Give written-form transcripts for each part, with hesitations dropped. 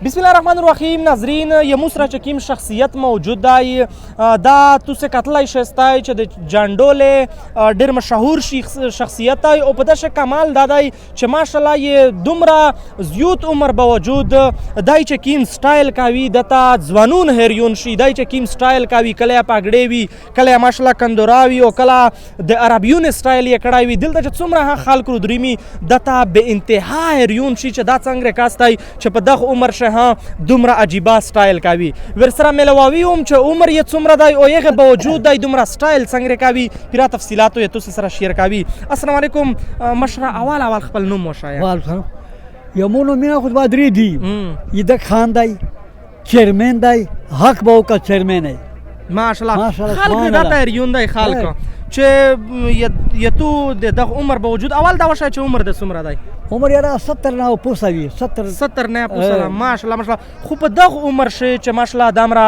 بسم الله الرحمن الرحیم. ناظرین یمو سره چې کوم شخصیت موجود دی دا تاسو کتلای شئ چې د جانډولې ډېر مشهور شخصیت دی او په داسې کمال دا دی چې ماشاءالله یې دومره زیات عمر باوجود دی چې کوم سټایل کوي دته ځوانون هریون شي، دی چې کوم سټایل کوي کله یې پاګړې وي کله یې ماشاءالله کندورا وي او کله د عربیون سټایل یې کړی وي. دلته چې څومره خلک رودرمي دته بې انتها هریون شي چې دا څنګه کاس دی چې په دغه عمر دومره عجیبه سټایل کوي. ورسره ملواوي هم چې عمر یې څومره دی او هغه باوجود دی دومره سټایل څنګه کوي پوره تفصیلات یې تاسو سره شیر کوي. السلام علیکم مشره، اول خپل نوم وښایه. یمو نوم مینا خود بادری دی یده خان دی چیرمن دی حق باو کا چیرمن دی ماشاءالله. خلک دا هریون دی خلک چې یتو د دغه عمر باوجود اول دا وښایه چې عمر د څومره دی؟ عمر یاره 70 نه پوسه وي 70 نه پوسه ماشاءالله. خو په دغه عمر شي چې ماشاءالله دمره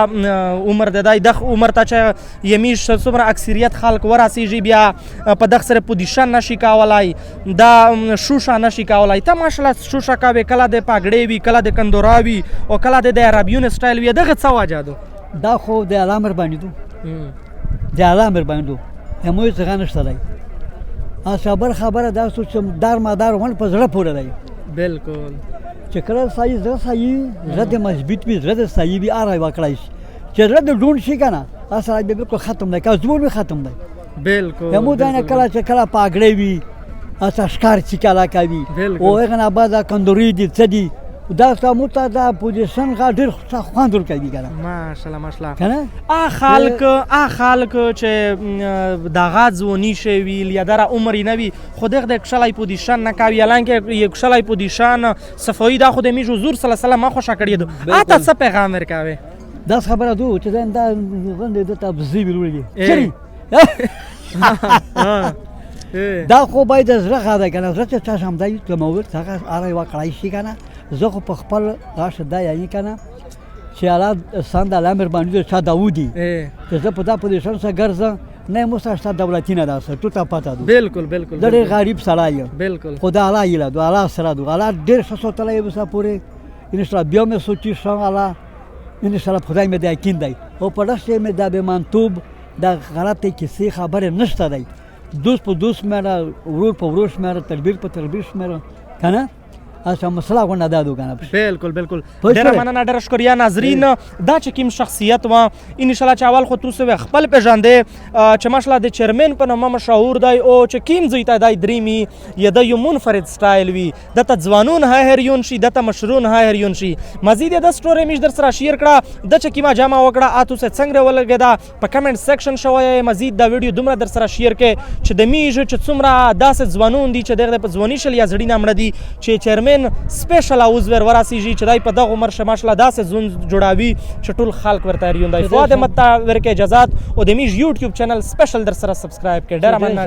عمر د دغه عمر ته چې یمیش څومره اکثریت خلک ورسیږي بیا په دغه سره پوزیشن نشي کولای، دا شوشه نشي کولای. ته ماشاءالله شوشه کوي، کله د پاګړې وي کله د کندورا وي او کله د عربیون سټایل وي. دغه څه وجه ده؟ دا خو د الله مهرباني ده، د الله مهرباني ده. هموی څنګه نشته دی خبره دا چې دار مدار ون په زړه پورې دی. بالکل چې کله صحیح زړه صحیح زړه د مضبوط وي زړه د صحیح وي اره وکړای شي چې زړه د ډون شي کنه اصل به بالکل ختم دی، که زمون ختم دی. بالکل همو دا نه کله چې کله پاګړې وي اصل ښکار چې کله کوي او هغه نه بعد کندوري دي څه دي دا سمو ته دا پوزیشن غا ډېر خوند ورکوي کنه ماشاءالله ماشاءالله. کنه خلک چې دغه ځواني شوي یا دغه عمر یې نه وي خو دغه د کښلی پوزیشن نه کوي حالانکه یو کښلی پوزیشن صفایي دا خو د میږ حضور صلی الله علیه وسلم ما خوښه کړې ده. اته څه پیغام ورکوي؟ دا خبره ده چې دا غونډې دته بزي ویلوړي دا خو باید زړه غاده کنه زړه چې چا شم دی ته موږ څنګه اره وکړای شي کنه. زه خو په خپل راشه دا یعنی کنه چې الله سند الله مهرباني ده چا داودي چې زه په دا پوزیشن سره ګرځم نه مو سره دولتي نه ده ټوټه پاته ده. بالکل بالکل د ډېر غریب سړی یم. بالکل خدا الله یله دو الله سره دو الله ډېر ښه سوتلی وسه پورې ان شاء الله بیا مې سوچي شم الله ان شاء الله خدای مې د یقین دی او په داسې مې دا به منتوب دا غلطې کیسې خبرې نشته دی. دوست په دوست مېره ورور په ورور شمېره تربیر په تربیر شمېره کنه اصلا مسله غونډه دادو کنه. بالکل بالکل ډېره مننه ډېره شکریه. ناظرین دا چې کوم شخصیت و ان شاء الله چې اول خو تاسو خپل پیژندې چې ماشاءالله د چیرمن په نامه مشهور دی او چې کوم ځای ته دی دریمي یا د یو منفرد سټایل وي دته ځوانون هریون شي دته مشرون هریون شي. مزید د سټوري میش در سره شیر کړه د چې کومه جامه وکړه اته څه څنګه ولګیدا په کمنټ سیکشن شوی. مزید دا ویډیو دومره در سره شیر کې چې د میژ چې څومره داسې ځوانون دي چې دغه په ځواني شل یا زړی نامړه دي چې چیرمن سپیشل اوز ور ورسیږي چې دای په دغه عمر شه ماشاءالله داسې زون جوړاوي چې ټول خلک ورته هریون دی. فوادahmed ورکه اجازه او د میژ یوټیوب چینل سپیشل در سره سبسکرایب کړئ. ډېره مننه.